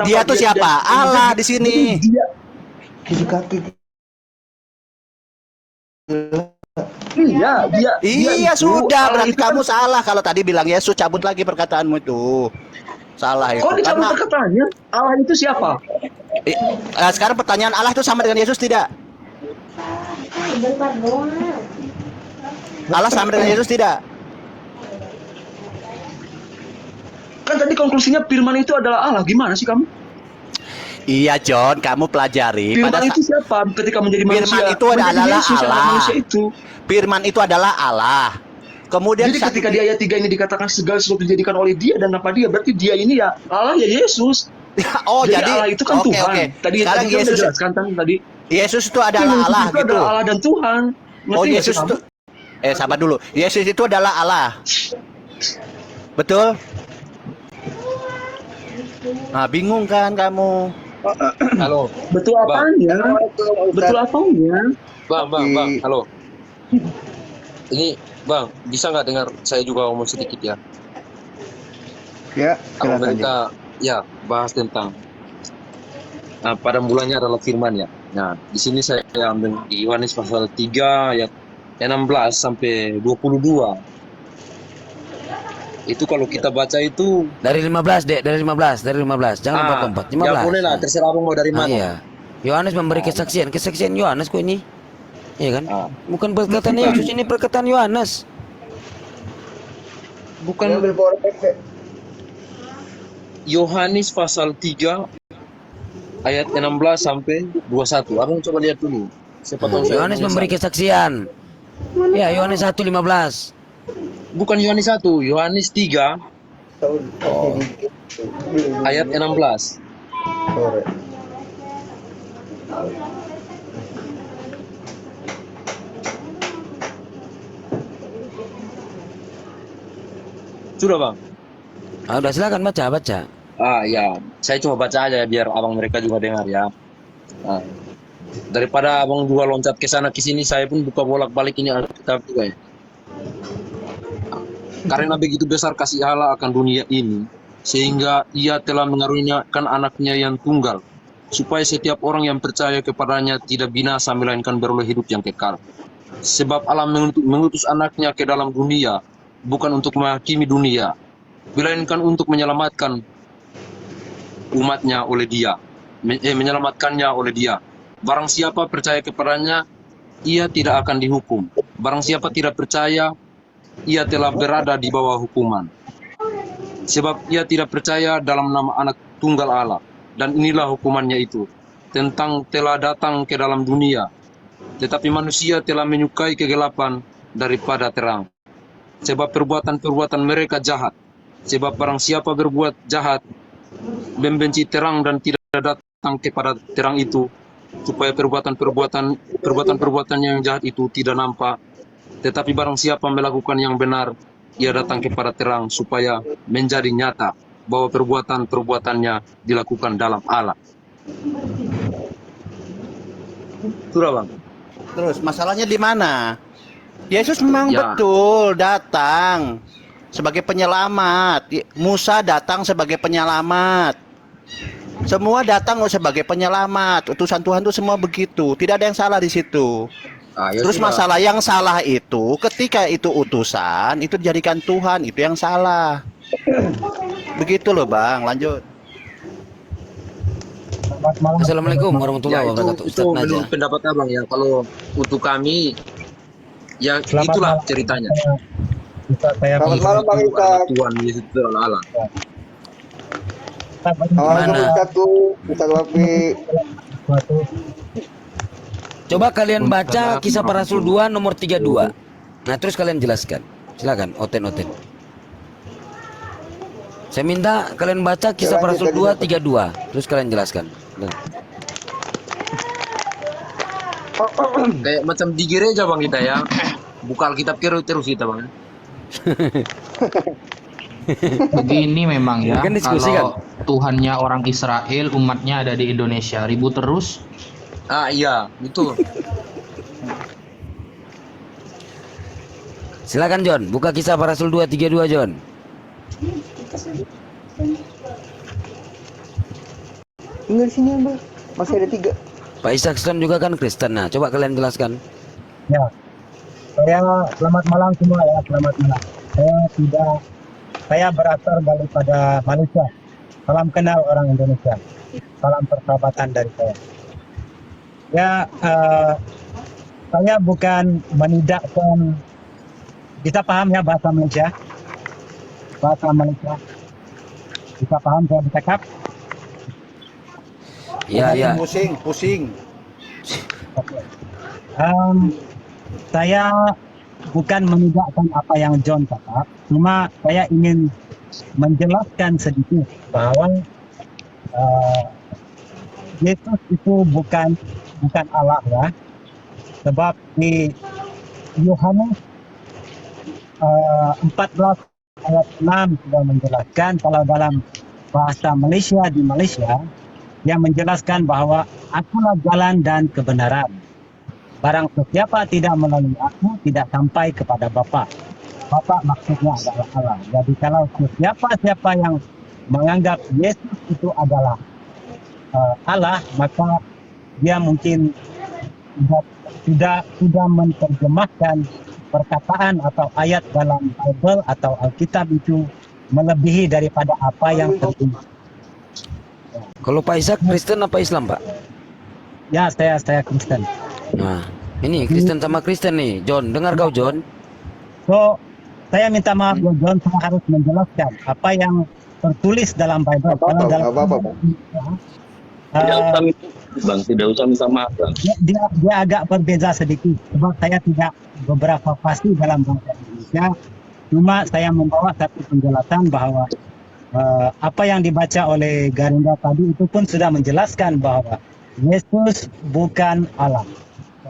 Dia tuh siapa? Allah di sini. Dia kiri kaki. Iya itu, sudah, Allah berarti itu kamu kan, salah kalau tadi bilang Yesus. Cabut lagi perkataanmu itu. Salah itu. kok dicabut Karena perkataannya? Allah itu siapa? sekarang pertanyaan, Allah itu sama dengan Yesus tidak? Allah sama dengan Yesus tidak? Kan tadi konklusinya firman itu adalah Allah. Gimana sih kamu? Iya John, kamu pelajari. Firman itu siapa ketika menjadi manusia? Firman itu Menjadi adalah Yesus yang Allah. manusia itu. Firman itu adalah Allah. Kemudian Jadi ketika di ayat 3 ini dikatakan segala sesuatu dijadikan oleh dia dan apa dia, berarti dia ini ya Allah ya Yesus. oh jadi Allah itu kan Tuhan. oke. Tadi Sekarang kita Yesus jelaskan tadi. Yesus itu adalah Yesus Allah itu gitu. adalah Allah dan Tuhan. Oh Ngerti nggak Yesus sih itu kamu? sabar dulu. Yesus itu adalah Allah. Betul? Nah, bingung kan kamu? Halo, Betul Bang. apanya? Betul apanya? Bang, halo. Ini, Bang, bisa nggak dengar saya juga ngomong sedikit ya? Ya, Kalau silakan. mereka, ya, bahas tentang pada mulanya adalah firman ya. Nah, di sini saya ambil di Yohanes pasal 3 ayat 16 sampai 22. Itu kalau kita baca itu Dari 15, Dek, dari 15. Jangan 44, 15. ya boleh lah, terserah abang mau dari mana. Iya. Yohanes memberi kesaksian Yohanes kok ini. Iya kan? Ah. Bukan perkataan Yesus, ini perkataan Yohanes. Bukan Yohanes pasal 3 ayat 16 sampai 21. Abang coba lihat dulu. Siapa tahu saya Yohanes menyesal. memberi kesaksian. Ya, Yohanes 1:15. Bukan Yohanes 1, Yohanes 3 ayat 16. Sudah bang? Udah silakan baca. Ya, saya coba baca aja biar abang mereka juga dengar ya. Nah, daripada abang juga loncat ke sana ke sini, saya pun buka bolak-balik ini Alkitab juga ya. Karena begitu besar kasih Allah akan dunia ini, sehingga ia telah mengaruniakan anaknya yang tunggal, supaya setiap orang yang percaya kepadanya tidak binasa, melainkan beroleh hidup yang kekal. Sebab Allah mengutus anaknya ke dalam dunia, bukan untuk menghakimi dunia, melainkan untuk menyelamatkan umatnya oleh dia, menyelamatkannya oleh dia. Barang siapa percaya kepadanya, ia tidak akan dihukum. Barang siapa tidak percaya, ia telah berada di bawah hukuman. Sebab ia tidak percaya dalam nama anak tunggal Allah. Dan inilah hukumannya itu, tentang telah datang ke dalam dunia, tetapi manusia telah menyukai kegelapan daripada terang. Sebab perbuatan-perbuatan mereka jahat. Sebab barang siapa berbuat jahat, membenci terang dan tidak datang kepada terang itu, supaya perbuatan-perbuatan yang jahat itu tidak nampak. Tetapi barang siapa melakukan yang benar, ia datang kepada terang supaya menjadi nyata bahwa perbuatan-perbuatannya dilakukan dalam Allah. Sudah bang? Terus masalahnya di mana? Yesus memang Ya. betul datang sebagai penyelamat. Musa datang sebagai penyelamat. Semua datang sebagai penyelamat. Utusan Tuhan itu semua begitu. Tidak ada yang salah di situ. Ya Terus sudah. masalah yang salah itu ketika itu utusan itu dijadikan Tuhan, itu yang salah. Begitu loh Bang, lanjut. Assalamualaikum warahmatullahi wabarakatuh. Itu Ustaz Naja. menurut pendapat abang ya. Kalau untuk kami, ya itulah ceritanya. Selamat malam Bang Ustaz. Tuhan Yesus itu adalah Allah. Assalamualaikum Ustaz Wafi. Coba kalian baca Kisah Para Rasul 2 nomor 32. Nah, terus kalian jelaskan. Silakan, Oten. Saya minta kalian baca Kisah Para Rasul 2 32. Terus kalian jelaskan. Kayak macam di gereja bang kita ya. Buka Alkitab terus kita bang. Begini memang ya, Kan diskusi kalau Tuhannya orang Israel, umatnya ada di Indonesia, ribut terus. Iya, betul. Silakan John, buka Kisah Para Rasul 232 John. Tinggal di sini Abah. Masih ada 3. Pak Isaacson juga kan Kristen. Nah, coba kalian jelaskan. Ya, selamat malam semua ya, selamat malam. Saya berasal daripada Malaysia. Salam kenal orang Indonesia. Salam persahabatan dari saya. Ya, saya bukan menidakkan. Kita paham ya bahasa Malaysia. Bahasa Malaysia. Kita paham saya bercakap. Ya. Pusing. Oke. Saya bukan menidakkan apa yang John kata, cuma saya ingin menjelaskan sedikit bahwa Yesus itu bukan Allah ya, sebab di Yohanes 14 ayat 6 sudah menjelaskan, kalau dalam bahasa Malaysia di Malaysia yang menjelaskan bahwa akulah jalan dan kebenaran. Barang sesiapa tidak melalui aku tidak sampai kepada Bapa. Bapa maksudnya adalah Allah. Jadi kalau siapa yang menganggap Yesus itu adalah Allah, maka dia mungkin sudah menerjemahkan perkataan atau ayat dalam Bible atau Alkitab itu melebihi daripada apa yang tertulis. Kalau Pak Ishak Kristen apa Islam, Pak? Ya, saya Kristen. Nah, ini Kristen sama Kristen nih. John, dengar kau John? So, saya minta maaf ya John, saya harus menjelaskan apa yang tertulis dalam Bible. Karena dalam Bang, tidak usah minta maaf, Bang. dia agak berbeza sedikit sebab saya tidak beberapa pasti dalam bahasa Indonesia. Cuma saya membawa satu penjelasan bahwa apa yang dibaca oleh Garinda tadi itu pun sudah menjelaskan bahwa Yesus bukan Allah.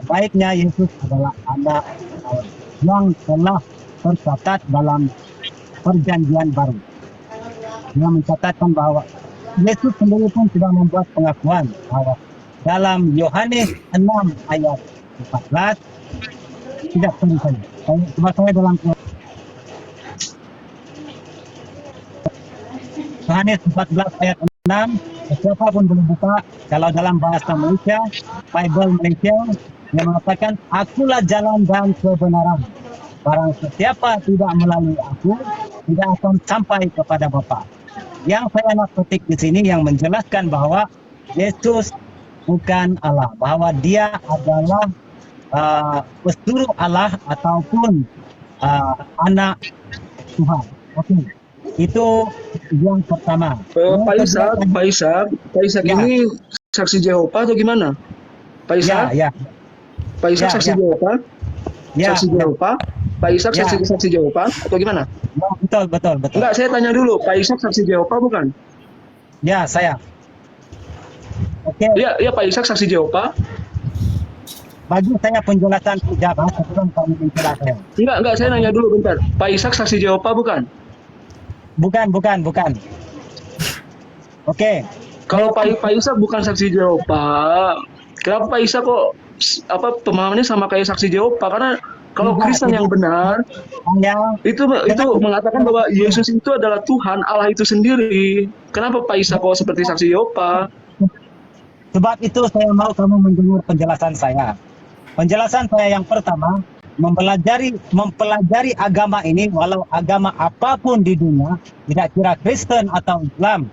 Sebaiknya Yesus adalah anak Allah yang telah tercatat dalam perjanjian baru. Dia mencatatkan bahwa Yesus sendiri pun sudah membuat pengakuan bahwa dalam Yohanes 6 ayat 14 tidak tulisan. Saya dalam Yohanes 14 ayat 6, siapapun boleh buka. Kalau dalam bahasa Malaysia, Bible Malaysia, yang mengatakan, akulah jalan dan kebenaran. Barang sesiapa tidak melalui aku, tidak akan sampai kepada Bapa. Yang saya nak petik di sini yang menjelaskan bahwa Yesus bukan Allah, bahwa dia adalah pesuruh Allah ataupun anak Tuhan. Oke. Itu yang pertama. Pak Ishak Ya. ini saksi Jehovah atau gimana? Pak Ishak? Ya. Pak Ishak saksi Jehovah? Ya. Saksi Jehovah? Pak Ishak Ya. saksi Jehovah atau gimana? Ya, betul. Enggak, saya tanya dulu, Pak Ishak saksi Jehovah bukan? Ya, saya. Oke. Iya Pak Ishak saksi Jehovah. Bagi saya penjelasan tidak sebelum kamu menjelaskan. Enggak, saya nanya dulu bentar. Pak Ishak saksi Jehovah bukan? Bukan. Oke. Kalau Pak Ishak bukan saksi Jehovah, kenapa Pak Ishak kok pemahamannya sama kayak saksi Jehovah? Karena kalau Kristen yang benar itu mengatakan bahwa Yesus itu adalah Tuhan, Allah itu sendiri. Kenapa Pak Ishak kok seperti saksi Jehovah? Sebab itu saya mau kamu mendengar penjelasan saya. Penjelasan saya yang pertama, mempelajari agama ini, walau agama apapun di dunia, tidak kira Kristen atau Islam,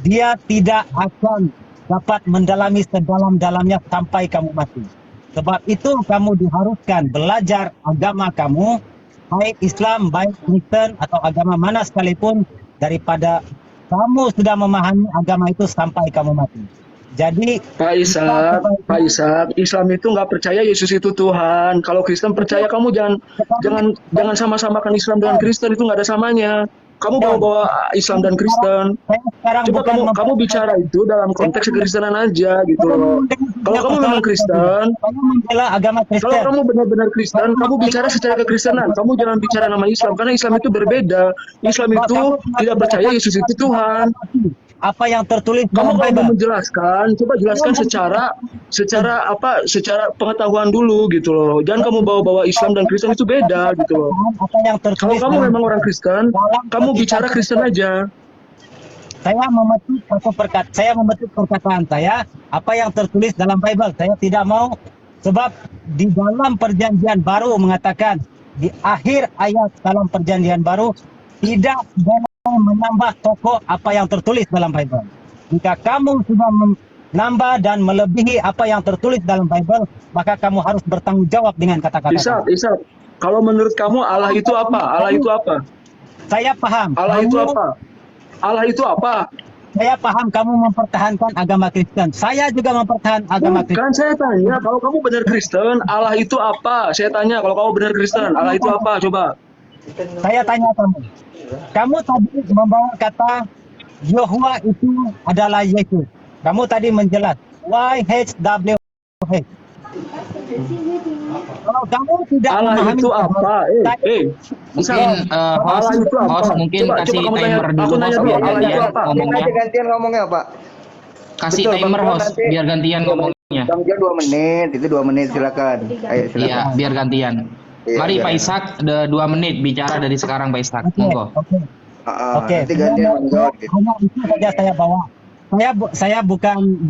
dia tidak akan dapat mendalami sedalam-dalamnya sampai kamu mati. Sebab itu kamu diharuskan belajar agama kamu, baik Islam, baik Kristen atau agama mana sekalipun, daripada kamu sudah memahami agama itu sampai kamu mati. Jadi Pak Ishak, Islam itu nggak percaya Yesus itu Tuhan. Kalau Kristen percaya, kamu jangan sama-samakan Islam dengan Kristen, itu nggak ada samanya. Kamu bawa Islam dan Kristen. Coba kamu bicara itu dalam konteks kekristenan aja gitu loh. Kalau kamu memang Kristen, kalau kamu benar-benar Kristen, kamu bicara secara kekristenan. Kamu jangan bicara nama Islam, karena Islam itu berbeda. Islam itu tidak percaya Yesus itu Tuhan. Apa yang tertulis Kamu dalam kalau Bible? mau menjelaskan, coba jelaskan secara pengetahuan dulu gitu loh. Jangan kamu bawa-bawa Islam dan Kristen, itu beda gitu loh. Apa yang Kalau tertulis kamu dalam- memang orang Kristen, kamu bicara Kristen aja. saya memetik perkataan saya, apa yang tertulis dalam Bible. Saya tidak mau, sebab di dalam perjanjian baru mengatakan, di akhir ayat dalam perjanjian baru, tidak boleh menambah pokok apa yang tertulis dalam Bible. Jika kamu sudah menambah dan melebihi apa yang tertulis dalam Bible, maka kamu harus bertanggung jawab dengan kata-kata. Ishak, kalau menurut kamu Allah itu apa? Allah itu apa? Saya paham. Allah itu apa? Allah itu apa? Saya paham kamu mempertahankan agama Kristen. Saya juga mempertahankan agama Kristen. Bukan, saya tanya, kalau kamu benar Kristen, Allah itu apa? Saya tanya, kalau kamu benar Kristen, Allah itu apa? Coba. Saya tanya kamu. Kamu tadi membawa kata Yahwa itu adalah Yesus. Kamu tadi menjelas YHWH. Kalau kamu tidak Allah memahami itu apa? Mungkin host mungkin Coba kasih kamu timer tanya, dulu, aku nanya host, dulu, biar Allah itu gantian apa? ngomongnya. Gantian ngomongnya, Pak. Kasih Betul, timer Bang John, host, nanti biar gantian ngomongnya. Bang John 2 menit, itu 2 menit silakan. Ayo silakan. Iya, biar gantian. Iya, Mari biar Pak gantian. Ishak, ada 2 menit bicara dari sekarang Pak Ishak. Monggo. Oke. Nanti gantian Bang John. Hanya itu saja saya bawa. Saya bukan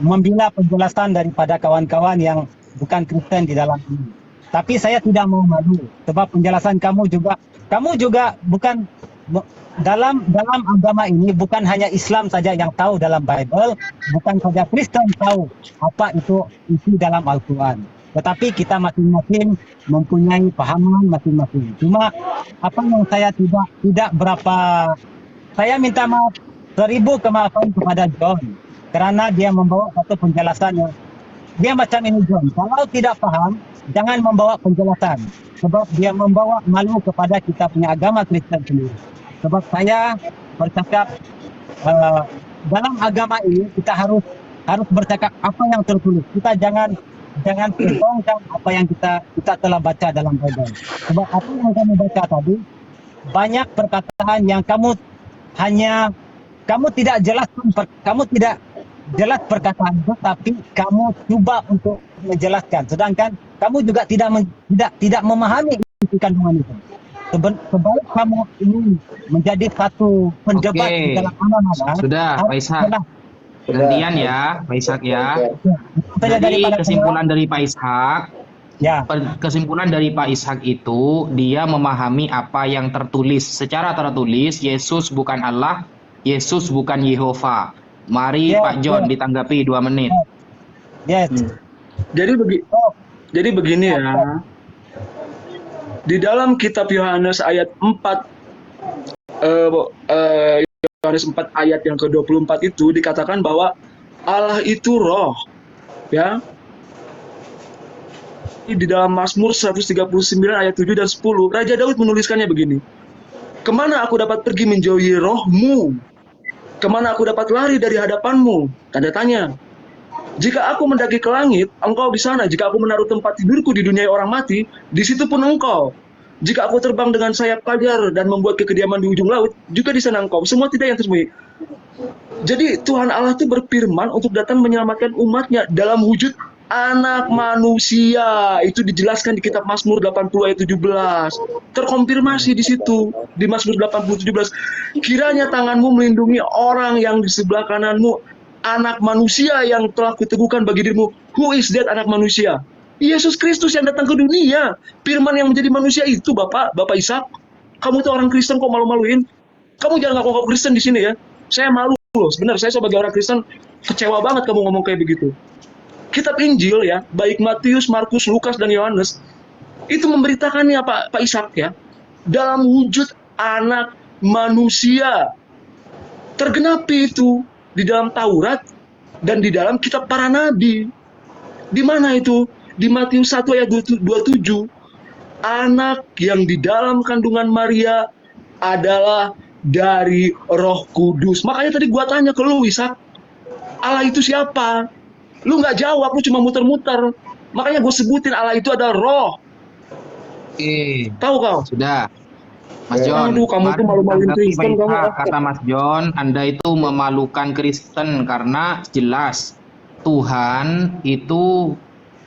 membela penjelasan daripada kawan-kawan yang bukan Kristen di dalam ini. Tapi saya tidak mau malu sebab penjelasan kamu juga bukan dalam agama ini, bukan hanya Islam saja yang tahu dalam Bible, bukan saja Kristen tahu apa itu isi dalam Al-Quran. Tetapi kita masing-masing mempunyai pahaman masing-masing. Cuma apa yang saya tidak berapa, saya minta maaf 1000 kemaafan kepada John karena dia membawa satu penjelasan yang dia macam ini. John, kalau tidak paham jangan membawa penjelasan sebab dia membawa malu kepada kita punya agama Kristen sendiri. Sebab saya bercakap dalam agama ini kita harus bercakap apa yang tertulis. Kita jangan kosongkan apa yang kita telah baca dalam Bible. Sebab apa yang kamu baca tadi banyak perkataan yang kamu tidak jelas perkataan itu, tapi kamu coba untuk menjelaskan. Sedangkan kamu juga tidak memahami isi kandungan itu. Sebab kamu ini menjadi satu pendebat Oke. di dalam mana-mana. Sudah, Pak Ishak. Gantian ya, Pak Ishak ya. Jadi kesimpulan dari Pak Ishak, kesimpulan dari Pak Ishak itu dia memahami apa yang tertulis. Secara tertulis, Yesus bukan Allah, Yesus bukan Yehova. Mari Pak John ditanggapi 2 menit. Yes. Jadi begini ya. Di dalam kitab Yohanes ayat 4 Yohanes 4 ayat yang ke-24 itu dikatakan bahwa Allah itu roh. Ya. Di dalam Mazmur 139 ayat 7 dan 10, Raja Daud menuliskannya begini. Kemana aku dapat pergi menjauhi rohmu? Kemana aku dapat lari dari hadapanmu? Tanda tanya. Jika aku mendaki ke langit, engkau di sana. Jika aku menaruh tempat tidurku di dunia orang mati, di situ pun engkau. Jika aku terbang dengan sayap fajar dan membuat kekediaman di ujung laut, juga di sana engkau. Semua tidak yang tersembunyi. Jadi Tuhan Allah itu berfirman untuk datang menyelamatkan umatnya dalam wujud anak manusia. Itu dijelaskan di kitab Mazmur 80 ayat 17. Terkonfirmasi di situ di Mazmur 80 17. Kiranya tanganmu melindungi orang yang di sebelah kananmu, anak manusia yang telah kuteguhkan bagi dirimu. Who is that anak manusia? Yesus Kristus yang datang ke dunia. Firman yang menjadi manusia itu, Bapak Ishak. Kamu tuh orang Kristen kok malu-maluin? Kamu jangan ngaku-ngaku Kristen di sini ya. Saya malu loh. Sebenarnya saya sebagai orang Kristen kecewa banget kamu ngomong kayak begitu. Kitab Injil ya, baik Matius, Markus, Lukas, dan Yohanes, itu memberitakannya Pak Ishak ya, dalam wujud anak manusia. Tergenapi itu di dalam Taurat dan di dalam kitab para nabi. Di mana itu? Di Matius 1 ayat 27. Anak yang di dalam kandungan Maria adalah dari Roh Kudus. Makanya tadi gua tanya ke lu, Ishak, Allah itu siapa? Lu nggak jawab, lu cuma muter-muter. Makanya gue sebutin Allah itu adalah roh. Tahu kau? Sudah. Mas John, aduh, kamu tuh malu-maluin Kristen, kamu. Kata Mas John, Anda itu memalukan Kristen karena jelas Tuhan itu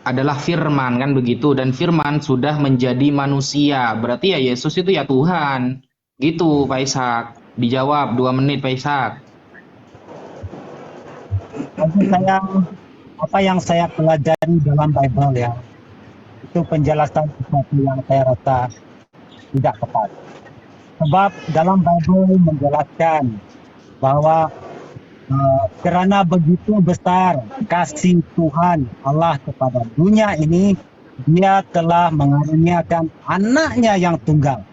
adalah firman kan begitu, dan firman sudah menjadi manusia. Berarti ya Yesus itu ya Tuhan. Gitu Pak Ishak. dijawab 2 menit Pak Ishak. Bagi saya, apa yang saya pelajari dalam Bible ya, itu penjelasan sesuatu yang saya rasa tidak tepat. Sebab dalam Bible menjelaskan bahwa karena begitu besar kasih Tuhan Allah kepada dunia ini, Dia telah mengaruniakan anaknya yang tunggal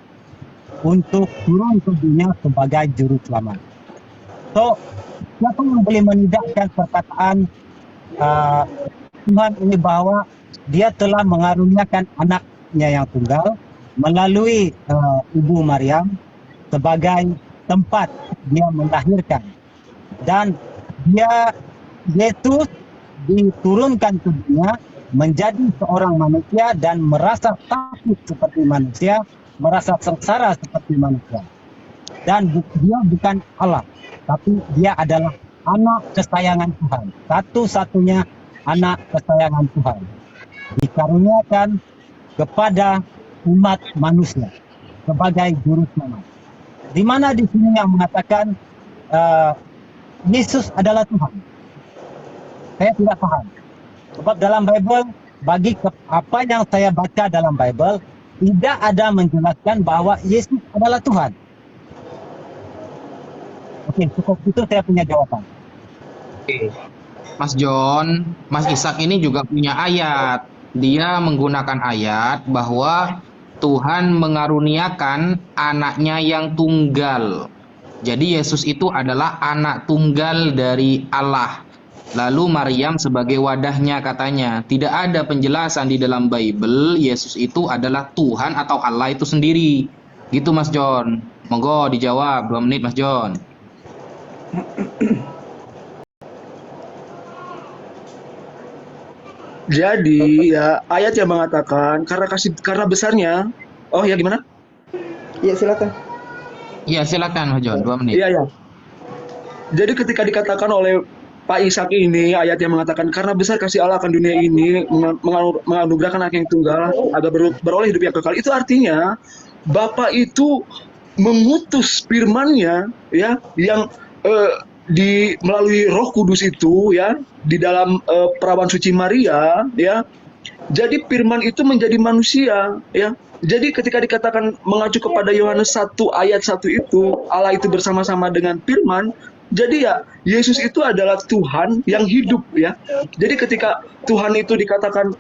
untuk turun ke dunia sebagai juru selamat. So, siapa yang boleh menidakkan perkataan Tuhan ini bahwa Dia telah mengaruniakan anaknya yang tunggal melalui Ibu Maryam sebagai tempat Dia melahirkan, dan Yesus diturunkan ke dunia menjadi seorang manusia dan merasa takut seperti manusia, merasa sengsara seperti manusia. Dan Dia bukan Allah, tapi Dia adalah anak kesayangan Tuhan, satu-satunya anak kesayangan Tuhan, dikaruniakan kepada umat manusia sebagai juru selamat. Di mana di sini yang mengatakan Yesus adalah Tuhan? Saya tidak paham. Sebab dalam Bible, apa yang saya baca dalam Bible, tidak ada menjelaskan bahwa Yesus adalah Tuhan. Oke, cukup itu saya punya jawaban. Oke. Mas John, Mas Ishak ini juga punya ayat. Dia menggunakan ayat bahwa Tuhan mengaruniakan anaknya yang tunggal. Jadi Yesus itu adalah anak tunggal dari Allah. Lalu Maryam sebagai wadahnya katanya. Tidak ada penjelasan di dalam Bible Yesus itu adalah Tuhan atau Allah itu sendiri. Gitu Mas John. Monggo dijawab 2 menit Mas John. Jadi ya ayat yang mengatakan karena besarnya. Oh ya, gimana? Iya, silakan. Iya silakan Mas John 2 menit. Iya ya. Jadi ketika dikatakan oleh Pak Ishak ini, ayat yang mengatakan karena besar kasih Allah akan dunia ini menganugerahkan anak yang tunggal agar beroleh hidup yang kekal, itu artinya Bapa itu mengutus firman-Nya ya, yang melalui Roh Kudus itu ya, di dalam perawan suci Maria ya. Jadi firman itu menjadi manusia ya. Jadi ketika dikatakan mengacu kepada Yohanes 1 ayat 1 itu, Allah itu bersama-sama dengan firman. Jadi ya, Yesus itu adalah Tuhan yang hidup ya. Jadi ketika Tuhan itu dikatakan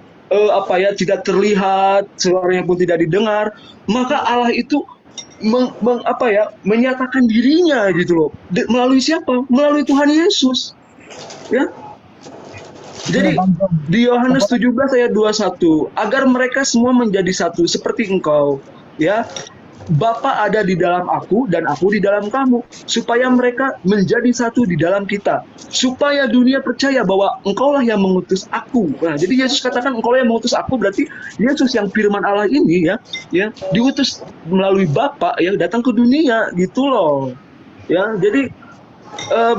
tidak terlihat, suaranya pun tidak didengar, maka Allah itu menyatakan dirinya gitu loh. Melalui siapa? Melalui Tuhan Yesus. Ya. Jadi di Yohanes 17 ayat 21, agar mereka semua menjadi satu seperti engkau, ya. Bapa ada di dalam aku dan aku di dalam kamu, supaya mereka menjadi satu di dalam kita, supaya dunia percaya bahwa engkaulah yang mengutus aku. Nah, jadi Yesus katakan engkaulah yang mengutus aku, berarti Yesus yang firman Allah ini ya diutus melalui Bapa ya, datang ke dunia gitu loh. Ya, jadi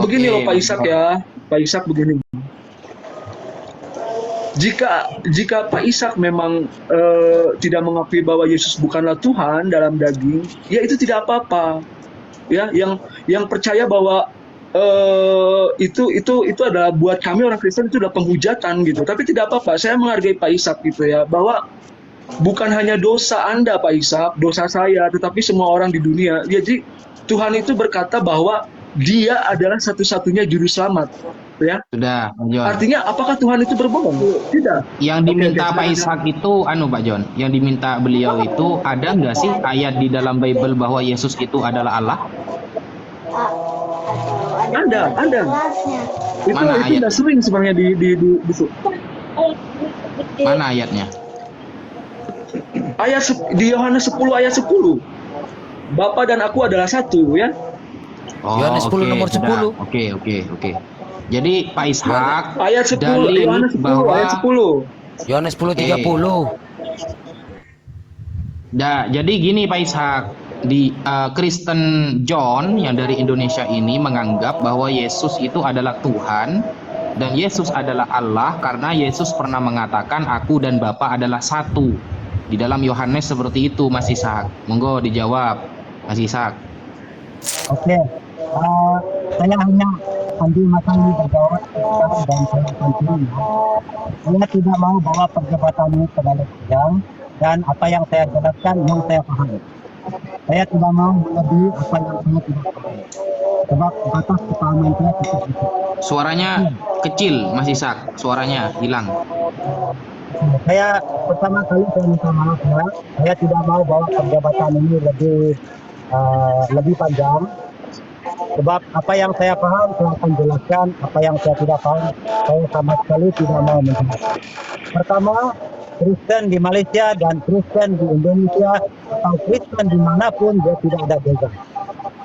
begini loh Pak Ishak ya. Pak Ishak begini. Jika Pak Ishak memang tidak mengakui bahwa Yesus bukanlah Tuhan dalam daging, ya itu tidak apa-apa. Ya, yang percaya bahwa itu adalah buat kami orang Kristen itu adalah penghujatan gitu. Tapi tidak apa-apa. Saya menghargai Pak Ishak gitu ya, bahwa bukan hanya dosa Anda Pak Ishak, dosa saya, tetapi semua orang di dunia. Jadi Tuhan itu berkata bahwa Dia adalah satu-satunya juru selamat. Ya. Sudah, Pak John. Artinya apakah Tuhan itu berbohong? Tidak. Yang diminta Pak Ishak itu Pak John, yang diminta beliau itu ada nggak sih ayat di dalam Bible bahwa Yesus itu adalah Allah? Ada. Mana itu udah sering sebenarnya di Mana ayatnya? Ayat di Yohanes 10 ayat 10. Bapa dan aku adalah satu ya. Oh, Yohanes 10 nomor 10. Oke. Jadi Pak Ishak Ayat 10, dalil Yohanes 10 bahwa ayat 10. Yohanes 10:30. Jadi gini Pak Ishak, di Kristen John yang dari Indonesia ini menganggap bahwa Yesus itu adalah Tuhan dan Yesus adalah Allah karena Yesus pernah mengatakan aku dan Bapa adalah satu. Di dalam Yohanes seperti itu Mas Ishak. Monggo dijawab Mas Ishak. Oke, saya hanya ambil materi berjawab dan saya continue. Saya tidak mau bawa perdebatan ini ke dalam sidang dan apa yang saya jelaskan yang saya paham. Saya tidak mau melebihi apa yang saya tidak paham. Sebab batas kepahaman saya cukup itu. Suaranya kecil, Mas Ishak. Suaranya hilang. Saya pertama kali saya minta maaf ya. Saya tidak mau bawa perdebatan ini lebih panjang. Sebab apa yang saya paham saya akan jelaskan, apa yang saya tidak paham saya sama sekali tidak mau menjelaskan. Pertama, Kristen di Malaysia dan Kristen di Indonesia atau Kristen dimanapun dia tidak ada beza.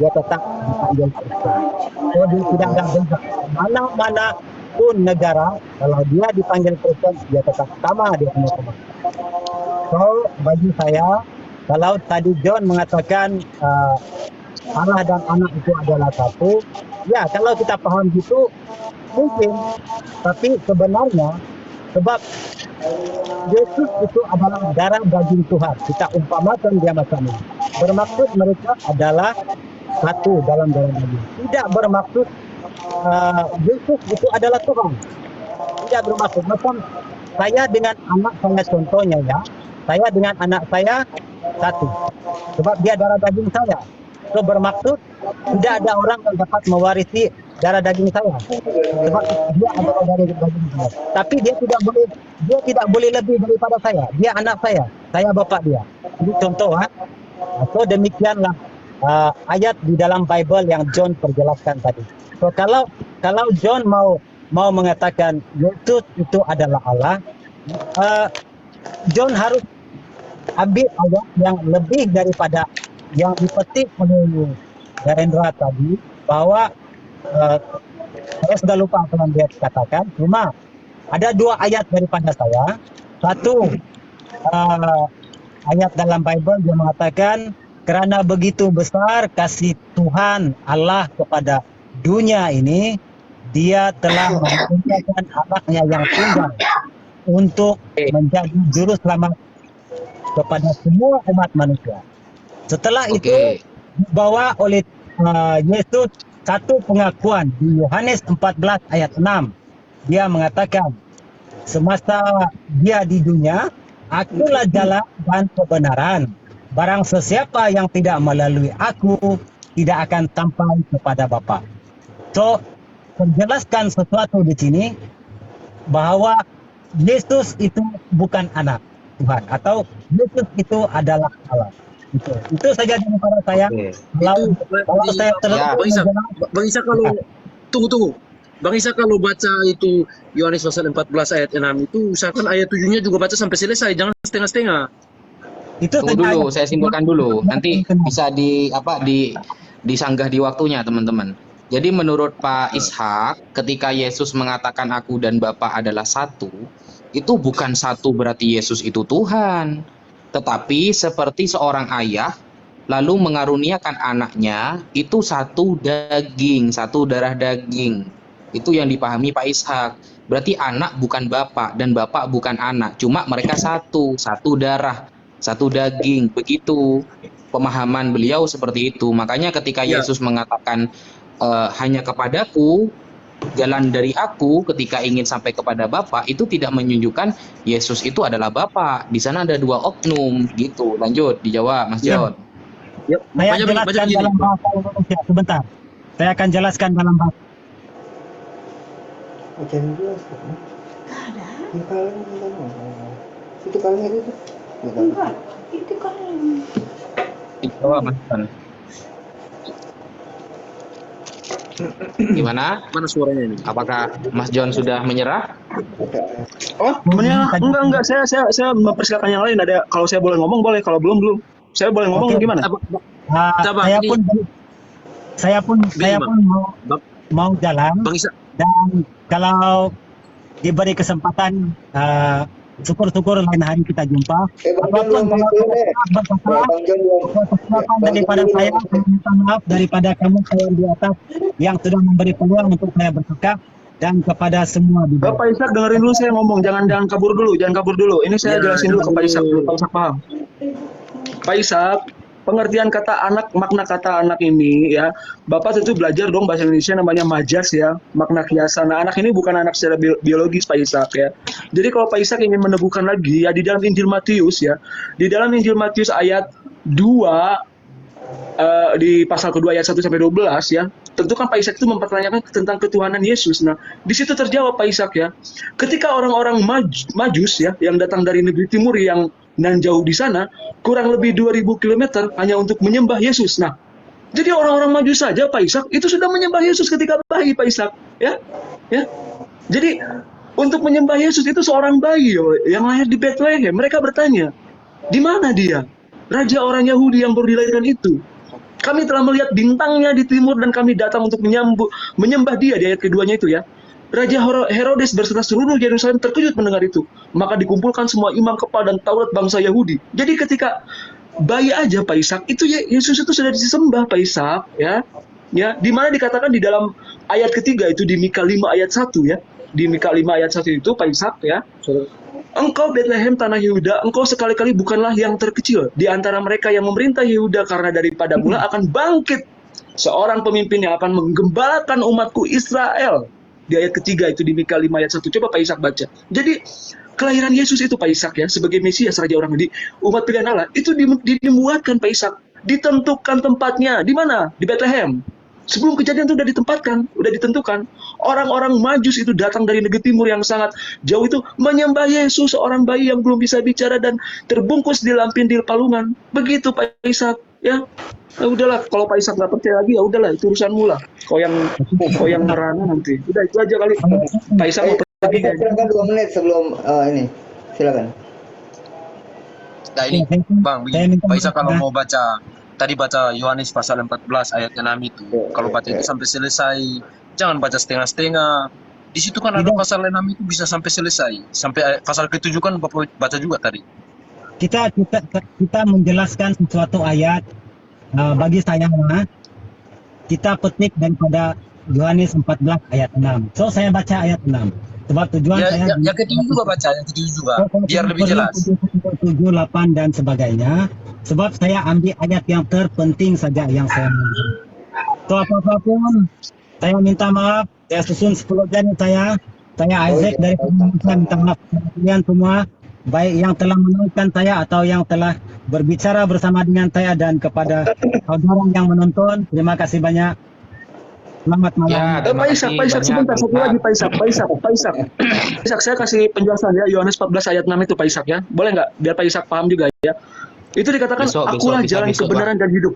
Dia tetap dipanggil Kristen. So, dia tidak ada beza. Mana-mana pun negara, kalau dia dipanggil Kristen, dia tetap sama dia punya tempat. So, bagi saya, kalau tadi John mengatakan Allah dan anak itu adalah satu, ya kalau kita paham gitu mungkin, tapi sebenarnya sebab Yesus itu adalah darah daging Tuhan, kita umpamakan dia macam ini, bermaksud mereka adalah satu dalam darah daging, tidak bermaksud Yesus itu adalah Tuhan, tidak bermaksud macam saya dengan anak saya contohnya ya, saya dengan anak saya satu, sebab dia darah daging saya. So bermaksud tidak ada orang yang dapat mewarisi darah daging saya, sebab dia adalah darah daging saya. Tapi dia tidak boleh lebih daripada saya. Dia anak saya bapak dia. Ini contoh ha. So demikianlah ayat di dalam Bible yang John perjelaskan tadi. So kalau John mau mengatakan Yesus itu adalah Allah, John harus ambil ayat yang lebih daripada yang dipetik oleh Hendra tadi, bahwa saya sudah lupa apa yang dia katakan, cuma ada dua ayat daripada saya. Satu ayat dalam Bible yang mengatakan kerana begitu besar kasih Tuhan Allah kepada dunia ini, dia telah mengaruniakan anaknya yang tunggal untuk menjadi juru selamat kepada semua umat manusia. Setelah itu dibawa oleh Yesus satu pengakuan di Yohanes 14 ayat 6. Dia mengatakan, semasa dia di dunia, akulah jalan dan kebenaran. Barang sesiapa yang tidak melalui aku, tidak akan sampai kepada Bapa. So, menjelaskan sesuatu di sini, bahwa Yesus itu bukan anak Tuhan, atau Yesus itu adalah Allah. Itu saja daripada saya. Kalau saya Bang Isa kalau tunggu. Bang Isa kalau baca itu Yohanes pasal 14 ayat 6 itu usahakan ayat 7-nya juga baca sampai selesai, jangan setengah-setengah. Itu Tunggu dulu, saya simpulkan dulu. Nanti bisa disanggah di waktunya, teman-teman. Jadi menurut Pak Ishak, ketika Yesus mengatakan aku dan Bapa adalah satu, itu bukan satu berarti Yesus itu Tuhan. Tetapi seperti seorang ayah lalu mengaruniakan anaknya, itu satu daging, satu darah daging. Itu yang dipahami Pak Ishak. Berarti anak bukan bapak dan bapak bukan anak, cuma mereka satu darah, satu daging. Begitu pemahaman beliau seperti itu. Makanya ketika Yesus mengatakan hanya kepadaku jalan dari aku, ketika ingin sampai kepada Bapa, itu tidak menunjukkan Yesus itu adalah Bapa. Di sana ada dua oknum gitu. Lanjut dijawab Mas John. Saya jelaskan dalam bahasa Indonesia sebentar. Saya akan jelaskan dalam bahasa. Dijawab Mas John. Gimana? Mana suaranya ini? Apakah Mas John sudah menyerah? Oh, enggak. Saya mempersilakan yang lain. Ada, kalau saya boleh ngomong boleh, kalau belum. Saya boleh ngomong gimana? Saya pun mau jalan. Dan kalau diberi kesempatan, syukur-syukur lain hari kita jumpa. Apapun persiapan daripada saya minta maaf daripada kamu yang di atas yang sudah memberi peluang untuk saya bercakap, dan kepada semua di bawah. Bapak Ishak dengerin dulu saya ngomong, jangan kabur dulu. Ini saya jelasin dulu ke Pak Ishak dulu, Pak Ishak paham. Pak Ishak, pengertian kata anak, makna kata anak ini ya, Bapak tentu belajar dong bahasa Indonesia namanya majas ya, makna kiasan. Nah, anak ini bukan anak secara biologis Pak Ishak ya. Jadi kalau Pak Ishak ingin meneguhkan lagi ya di dalam Injil Matius ya, di dalam Injil Matius ayat 2 di pasal kedua ayat 1 sampai 12 ya. Tentu kan Pak Ishak itu mempertanyakan tentang ketuhanan Yesus. Nah, di situ terjawab Pak Ishak ya. Ketika orang-orang Majus ya yang datang dari negeri timur yang nan jauh di sana, kurang lebih 2000 km hanya untuk menyembah Yesus. Nah, jadi orang-orang Majus saja Pak Ishak itu sudah menyembah Yesus ketika bayi Pak Ishak ya. Ya. Jadi untuk menyembah Yesus itu seorang bayi yang lahir di Bethlehem. Mereka bertanya, di mana dia? Raja orang Yahudi yang baru dilahirkan itu. Kami telah melihat bintangnya di timur dan kami datang untuk menyembah dia, di ayat keduanya itu ya. Raja Herodes beserta seluruh Yerusalem terkejut mendengar itu. Maka dikumpulkan semua imam kepala dan Taurat bangsa Yahudi. Jadi ketika bayi aja Pak Ishak, itu Yesus itu sudah disembah Pak Ishak ya. Ya, di mana dikatakan di dalam ayat ketiga itu di Mika 5 ayat 1 ya. Di Mika 5 ayat 1 itu Pak Ishak ya. Engkau Bethlehem tanah Yehuda, engkau sekali-kali bukanlah yang terkecil di antara mereka yang memerintah Yehuda, karena daripada mula akan bangkit seorang pemimpin yang akan menggembalakan umatku Israel. Di ayat ketiga itu di Mika 5 ayat 1. Coba Pak Ishak baca. Jadi kelahiran Yesus itu Pak Ishak ya, sebagai Mesias Raja orang di umat pilihan Allah itu dimuatkan Pak Ishak, ditentukan tempatnya di mana? Di Bethlehem. Sebelum kejadian itu udah ditentukan. Orang-orang Majus itu datang dari negeri timur yang sangat jauh itu menyembah Yesus, seorang bayi yang belum bisa bicara dan terbungkus di lampin-dil palungan. Begitu Pak Ishak, ya. Ya udahlah, kalau Pak Ishak nggak percaya lagi ya udahlah, itu urusanmu lah. Kau yang merana nanti. Udah itu aja kali. Pak Ishak mau pergi kan? Silakan 2 menit sebelum ini. Silakan. Nah ini Bang, begini. Pak Ishak kalau mau tadi baca Yohanes pasal 14 ayat 6 itu. Kalau baca itu sampai selesai, jangan baca setengah-setengah. Di situ kan ada pasal 6 itu bisa sampai selesai. Sampai pasal ke-7 kan Bapak baca juga tadi. Kita menjelaskan sesuatu ayat, bagi saya kita petik daripada Yohanes 14 ayat 6. So saya baca ayat 6. Sebab tujuan saya yang ke-7 juga baca, yang ke-7 juga biar lebih jelas. 7, 8 dan sebagainya. Sebab saya ambil ayat yang terpenting saja yang saya ambil. So apapun saya minta maaf, saya susun 10 jari saya Isaac dari Indonesia minta maaf kepada kalian semua, baik yang telah menonton saya atau yang telah berbicara bersama dengan saya, dan kepada saudara yang menonton, terima kasih banyak. Selamat malam. Ya, Pak Ishak, sebentar, satu lagi Pak Ishak, saya kasih penjelasan ya, Yohanes 14 ayat 6 itu Pak Ishak ya. Boleh nggak? Biar Pak Ishak paham juga ya. Itu dikatakan, akulah jalan kebenaran dan hidup.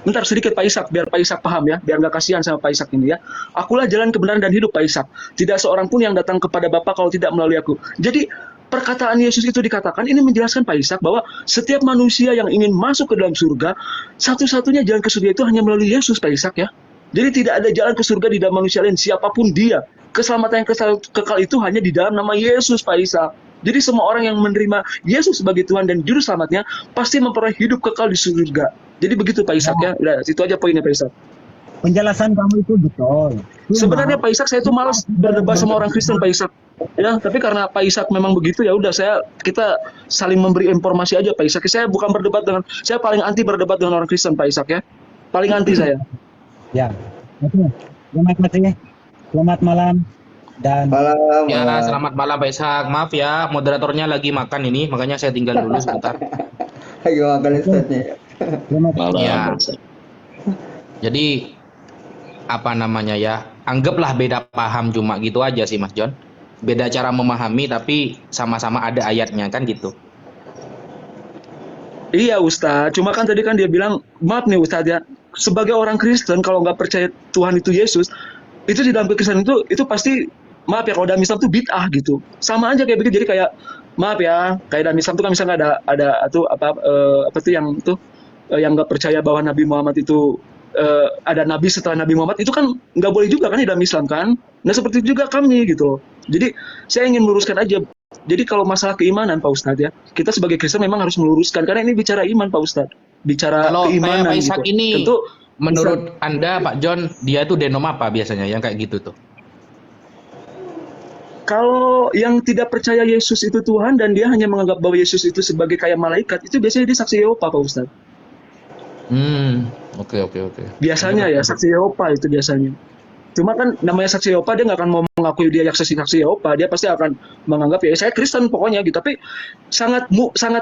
Bentar sedikit Pak Ishak, biar Pak Ishak paham ya, biar nggak kasihan sama Pak Ishak ini ya. Akulah jalan kebenaran dan hidup Pak Ishak. Tidak seorang pun yang datang kepada Bapa kalau tidak melalui aku. Jadi perkataan Yesus itu dikatakan, ini menjelaskan Pak Ishak bahwa setiap manusia yang ingin masuk ke dalam surga, satu-satunya jalan ke surga itu hanya melalui Yesus Pak Ishak ya. Jadi tidak ada jalan ke surga di dalam manusia lain, siapapun dia. Keselamatan yang kekal itu hanya di dalam nama Yesus Pak Ishak. Jadi semua orang yang menerima Yesus sebagai Tuhan dan Juru Selamatnya pasti memperoleh hidup kekal di surga. Jadi begitu Pak Ishak ya. Udah, itu aja poinnya Pak Ishak. Penjelasan kamu itu betul. Sebenarnya Pak Ishak, saya itu malas berdebat sama orang Kristen Pak Ishak. Ya, tapi karena Pak Ishak memang begitu ya udah, kita saling memberi informasi aja Pak Ishak. Saya bukan berdebat saya paling anti berdebat dengan orang Kristen Pak Ishak ya. Paling anti saya. Ya, oke. Terima kasih. Selamat malam. Dan Malam. Ya, selamat malam Pak Ishak. Maaf ya, moderatornya lagi makan ini, makanya saya tinggal dulu sebentar. Ayo makan Ustaznya. terima kasih. Ya. Jadi apa namanya ya? Anggaplah beda paham, cuma gitu aja sih Mas John. Beda cara memahami tapi sama-sama ada ayatnya kan gitu. Iya Ustadz, cuma kan tadi kan dia bilang, maaf nih Ustadz ya, sebagai orang Kristen kalau nggak percaya Tuhan itu Yesus, itu di dalam kekristenan itu pasti, maaf ya, kalau dalam Islam itu bid'ah gitu. Sama aja kayak begitu. Jadi kayak, maaf ya, kayak dalam Islam itu kan misalnya ada apa tuh yang nggak percaya bahwa Nabi Muhammad itu ada nabi setelah Nabi Muhammad, itu kan nggak boleh juga kan di dalam Islam kan. Nah seperti itu juga kami gitu. Jadi saya ingin meluruskan aja. Jadi kalau masalah keimanan Pak Ustadz ya, kita sebagai Kristen memang harus meluruskan, karena ini bicara iman Pak Ustadz, bicara Kalau keimanan Pak Ishak gitu. ini, Tentu menurut Anda Pak John, dia itu denom apa biasanya yang kayak gitu tuh? kalau yang tidak percaya Yesus itu Tuhan dan dia hanya menganggap bahwa Yesus itu sebagai kayak malaikat, itu biasanya dia saksi Yehova Pak Ustadz. Oke oke oke. Biasanya ya saksi Yehova itu biasanya. Cuma kan namanya saksi Yehova dia nggak akan mau mengakui dia yang saksi Yehova, dia pasti akan menganggap ya saya Kristen pokoknya gitu. Tapi sangat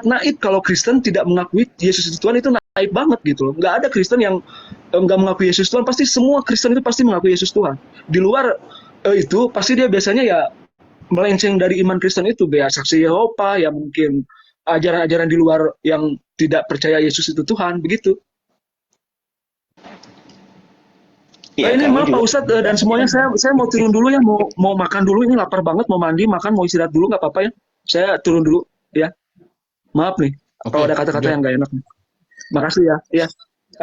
naif kalau Kristen tidak mengakui Yesus itu Tuhan, itu naif banget gitu loh. Nggak ada Kristen yang nggak mengakui Yesus Tuhan, pasti semua Kristen itu pasti mengakui Yesus Tuhan. Di luar itu pasti dia biasanya ya melenceng dari iman Kristen itu, ya saksi Yehova, ya mungkin ajaran-ajaran di luar yang tidak percaya Yesus itu Tuhan, begitu. Iya, Ini kami maaf Pak juga. Ustadz dan semuanya saya mau turun dulu ya, mau makan dulu, ini lapar banget, mau mandi, makan, mau istirahat dulu, nggak apa-apa ya. Saya turun dulu ya. Maaf nih kalau ada kata-kata yang nggak enak. Makasih ya. Ya.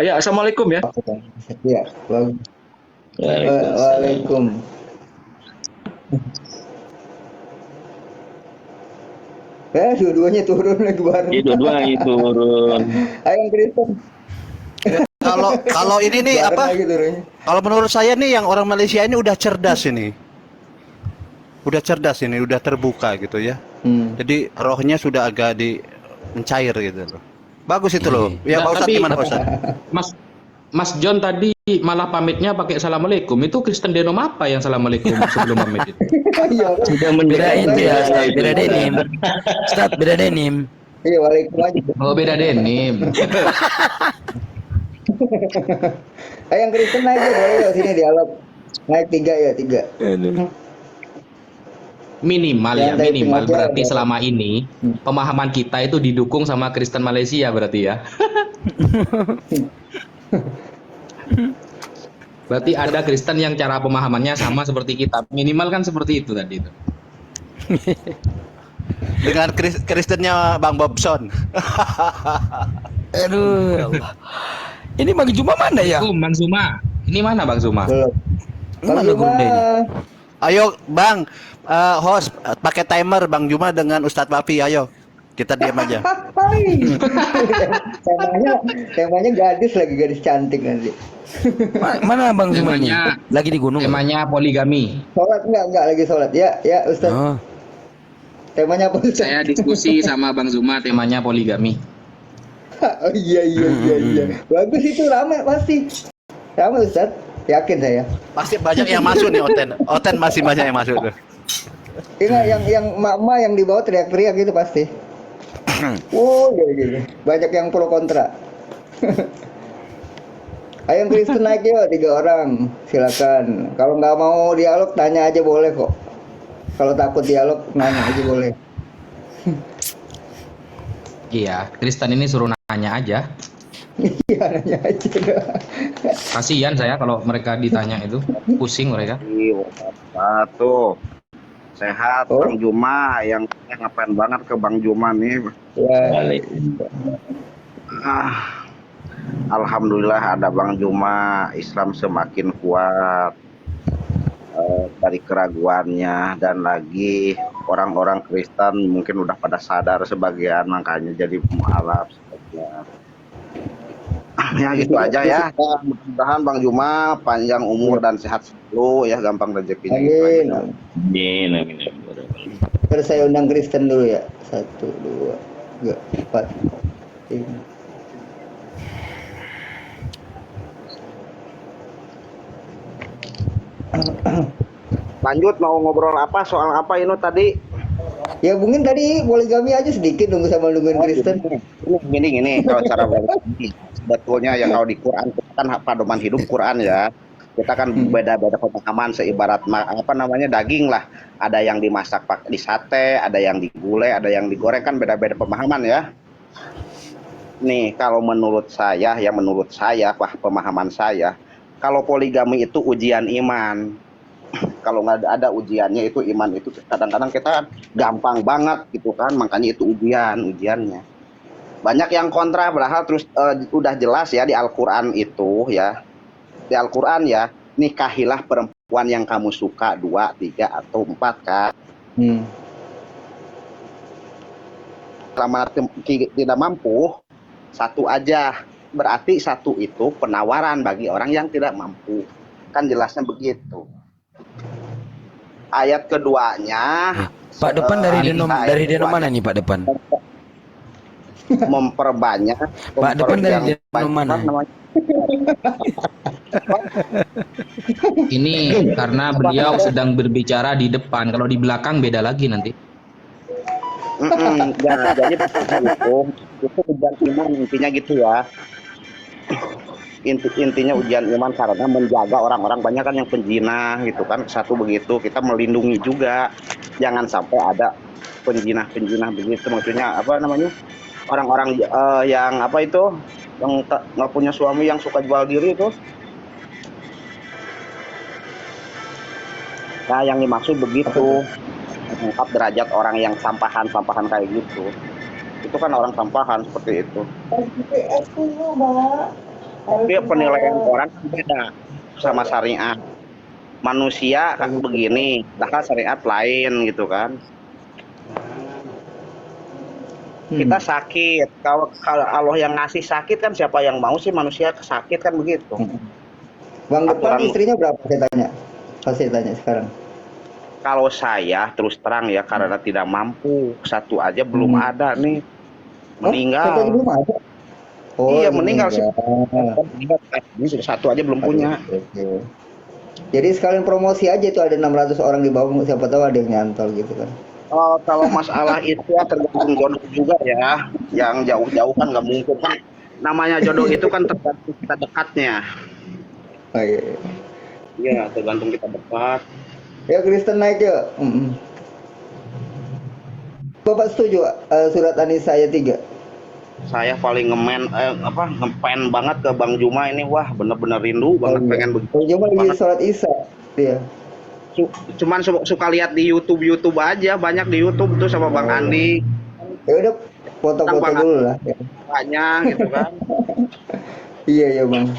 Ya, assalamualaikum ya. Ya, waalaikum. Dua-duanya turun lagi bareng. Iya, dua-duanya turun. Ayo Kristen. Kalau ini nih Bareng apa? lagi turunnya. Kalau menurut saya nih yang orang Malaysia ini udah cerdas ini. Udah cerdas ini, udah terbuka gitu ya. Jadi rohnya sudah agak mencair gitu loh. Bagus itu loh. Ya Pak Ustadz, gimana Pak Ustadz? Mas John tadi malah pamitnya pakai assalamualaikum. Itu Kristen denom apa yang assalamualaikum sebelum pamit itu? Iya, Sudah Beda itu ya, Ustaz. itu. Beda denim. Ustaz, beda denim. iya, waalaikum aja. Oh beda denim. Ayo yang Kristen naik ya, boleh ya sini dialog. Naik 3 ya, 3. Minimal ya, Yang dari minimal Singapura berarti ada. selama ini pemahaman kita itu didukung sama Kristen Malaysia berarti ya. Berarti ada Kristen yang cara pemahamannya sama seperti kita. Minimal kan seperti itu tadi itu. Dengan Kristennya Bang Bobson. Aduh, ya Allah. Ini Bang Juma mana ya? Bang Zuma. Ini mana Bang Zuma? Belum. Ini mana gurunya ini? Ayo Bang, host pakai timer Bang Juma dengan Ustadz Wafi, ayo. Kita diam aja. temanya gadis lagi, gadis cantik nanti. Mana Bang Juma ini? Temanya- Lagi di gunung. Temanya poligami. Sholat enggak lagi sholat. Ya, ya Ustaz. Oh. Temanya apa Ustaz? Saya diskusi sama Bang Zuma temanya poligami. Oh iya. Bagus itu, ramai pasti. Ramai Ustaz. Yakin saya. Pasti banyak yang masuk nih Oten. Oten masih banyak yang masuk tuh. Ingat yang mak-mak yang di bawah teriak-teriak gitu pasti. Oh, gitu. Banyak yang pro kontra. Ayo yang Kristen naik yuk, 3 orang. Silakan. Kalau nggak mau dialog, tanya aja boleh kok. Kalau takut dialog, nanya aja boleh. Iya, Kristen ini suruh nanya aja. Iya, nanya aja. Kasihan saya kalau mereka ditanya itu, pusing mereka. Tuh sehat Oh. Bang Juma, yang ngapain banget ke Bang Juma nih. Ya. Alhamdulillah ada Bang Juma, Islam semakin kuat dari keraguannya, dan lagi orang-orang Kristen mungkin udah pada sadar sebagian, makanya jadi mualaf sebagian. Ya gitu aja ya. Mudah-mudahan Bang Juma panjang umur dan sehat selalu ya, gampang rezekinya gitu Amin. aja. Amin. Terus saya undang Kristen dulu ya. 1, 2, 3, 4, 5. Lanjut, mau ngobrol apa, soal apa ini tadi? Ya mungkin tadi poligami aja sedikit, nunggu sama nungguin Kristen. Gini kalau cara berpikir sebetulnya ya, kalau di Quran kita kan pedoman hidup Quran ya, kita kan beda-beda pemahaman, seibarat apa namanya daging lah, ada yang dimasak pakai di sate, ada yang digulai, ada yang digoreng, kan beda-beda pemahaman ya. Nih kalau menurut saya pemahaman saya, kalau poligami itu ujian iman. Kalau nggak ada ujiannya itu iman itu kadang-kadang kita gampang banget gitu kan, makanya itu ujiannya. Banyak yang kontra, padahal terus udah jelas ya di Al-Quran itu ya, di Al-Quran ya, nikahilah perempuan yang kamu suka 2, 3 atau 4 kan. Selama tidak mampu 1 aja, berarti 1 itu penawaran bagi orang yang tidak mampu, kan jelasnya begitu. Ayat keduanya Pak Depan dari denom mana nih Pak Depan? memperbanyak Pak depan dari memperbanyak mana? namanya Ini karena beliau sedang berbicara di depan. Kalau di belakang beda lagi nanti. ya, jadi itu ujian iman intinya gitu ya. Intinya ujian iman karena menjaga orang-orang banyak kan yang penjinah gitu kan, satu begitu kita melindungi juga jangan sampai ada penjinah begitu, maksudnya apa namanya orang-orang yang apa itu yang nggak punya suami yang suka jual diri itu. Nah yang dimaksud begitu mengangkat derajat orang yang sampahan kayak gitu, itu kan orang sampahan seperti itu. Tapi penilaian orang kan beda sama syariat. Manusia kan begini, bahkan syariat lain gitu kan. Kita sakit, kalau Allah yang ngasih sakit kan siapa yang mau sih manusia sakit kan begitu. Bang Depan Aturan- istrinya berapa saya tanya? Saya tanya sekarang. Kalau saya terus terang ya karena tidak mampu, satu aja belum ada nih meninggal. Satu aja belum ada. Oh, Iya meninggal sih. meninggal. Ini sudah satu aja belum punya. Oke. Jadi sekalian promosi aja itu ada 600 orang di bawah, siapa tahu ada yang nyantol gitu kan. Oh, kalau masalah itu ya tergantung jodoh juga ya. Yang jauh-jauh kan nggak mungkin kan. Namanya jodoh itu kan tergantung kita dekatnya. Oh, iya. Iya, tergantung kita dekat. Ya Kristen naik ya. Bapak setuju surat An-Nisa ayat 3? Saya paling ngepen banget ke Bang Juma ini, wah bener-bener rindu banget pengen begitu. Bang Juma lagi sholat Isya dia. Cuman suka lihat di YouTube aja, banyak di YouTube tuh sama Bang Andi. Ya udah foto-foto Bang dulu lah. Ya. Banyak gitu kan. Iya ya Bang.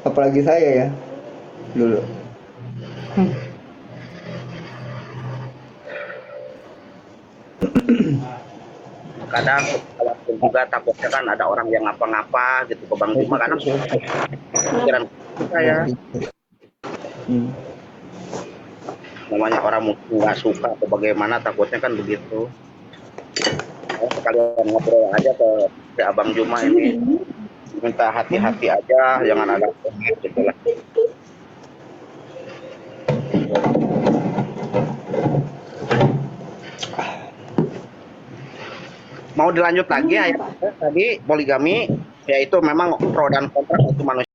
Apalagi saya ya dulu. Kadang khawatir juga takutnya kan ada orang yang ngapa-ngapa gitu ke Bang Juma, kadang pikiran saya. Namanya orang mungkin nggak suka atau bagaimana, takutnya kan begitu. Sekalian ngobrol aja ke Abang Juma ini, minta hati-hati aja, jangan ada gitu lah. Mau dilanjut lagi ya, tadi poligami, yaitu memang pro dan kontra itu manusia.